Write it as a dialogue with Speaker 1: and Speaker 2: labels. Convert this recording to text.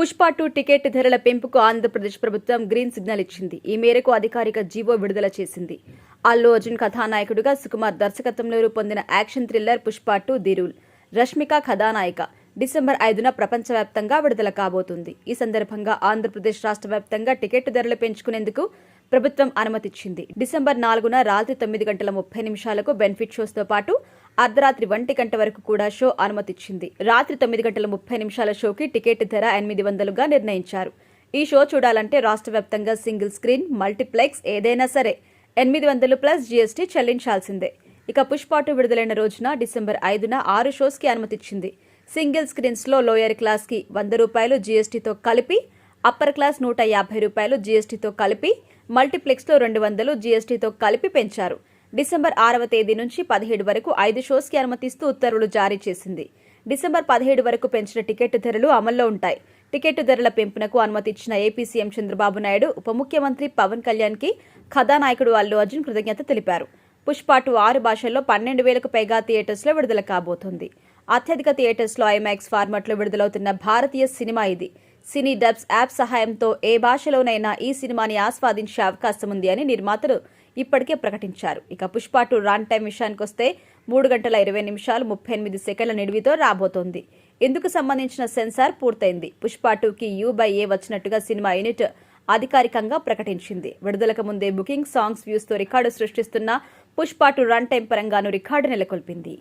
Speaker 1: Pushpa 2 ticket ధరల పెంపుకు ఆంధ్రప్రదేశ్ ప్రభుత్వం గ్రీన్ సిగ్నల్ ఇచ్చింది. ఈ మేరకు అధికారిక జీవో విడుదల చేసింది. అల్లు అర్జున్ కథానాయకుడిగా సుకుమార్ దర్శకత్వంలో రూపొందిన action thriller Pushpa 2 the rule. Rashmika కథానాయిక. డిసెంబర్ 5న ప్రపంచవ్యాప్తంగా విడుదల కాబోతుంది. ఈ సందర్భంగా ఆంధ్రప్రదేశ్ రాష్ట్ర వ్యాప్తంగా టికెట్ ధరలు పెంచుకునేందుకు ప్రభుత్వం అనుమతిచ్చింది. డిసెంబర్ 4న రాత్రి 9:30 బెనిఫిట్ షోస్తో పాటు అర్ధరాత్రి 1 గంట వరకు కూడా షో అనుమతిచ్చింది. రాత్రి 9:30 షోకి టికెట్ ధర 800గా నిర్ణయించారు. ఈ షో చూడాలంటే రాష్ట్ర వ్యాప్తంగా సింగిల్ స్క్రీన్, మల్టీప్లెక్స్ ఏదైనా సరే 800 ప్లస్ జీఎస్టీ చెల్లించాల్సిందే. ఇక పుష్ప 2 విడుదలైన రోజున డిసెంబర్ 5న 6 షోస్కి అనుమతిచ్చింది. సింగిల్ స్క్రీన్స్ లో లోయర్ క్లాస్ కి ₹100 జీఎస్టీతో కలిపి, అప్పర్ క్లాస్ ₹150 జీఎస్టీతో కలిపి, మల్టీప్లెక్స్ లో 200 జీఎస్టీతో కలిపి పెంచారు. డిసెంబర్ 6వ తేదీ నుంచి 17 వరకు 5 షోస్ కి అనుమతిస్తూ ఉత్తర్వులు జారీ చేసింది. డిసెంబర్ 17 వరకు పెంచిన టికెట్ ధరలు అమల్లో ఉంటాయి. టికెట్ ధరల పెంపునకు అనుమతి ఇచ్చిన ఏపీ సీఎం చంద్రబాబు నాయుడు, ఉప ముఖ్యమంత్రి పవన్ కళ్యాణ్ కి కథానాయకుడు అల్లు అర్జున్ కృతజ్ఞత తెలిపారు. పుష్ప 2 6 భాషల్లో 12,000కు పైగా థియేటర్స్ లో విడుదల కాబోతోంది. అత్యధిక థియేటర్స్ లో ఐమాక్స్ ఫార్మాట్ లో విడుదలవుతున్న భారతీయ సినిమా ఇది. సినీ డబ్స్ యాప్ సహాయంతో ఏ భాషలోనైనా ఈ సినిమాని ఆస్వాదించే అవకాశం ఉంది అని నిర్మాతలు ఇప్పటికే ప్రకటించారు. ఇక పుష్ప 2 రన్ టైం విషయానికొస్తే 3 గంటల 20 నిమిషాలు 38 సెకండ్ల నిడివితో రాబోతోంది. ఇందుకు సంబంధించిన సెన్సార్ పూర్తయింది. పుష్ప 2కి U/A వచ్చినట్టుగా సినిమా యూనిట్ అధికారికంగా ప్రకటించింది. విడుదలకు ముందే బుకింగ్, సాంగ్స్, వ్యూస్తో రికార్డు సృష్టిస్తున్న పుష్ప 2 రన్ టైం పరంగానూ రికార్డు నెలకొల్పింది.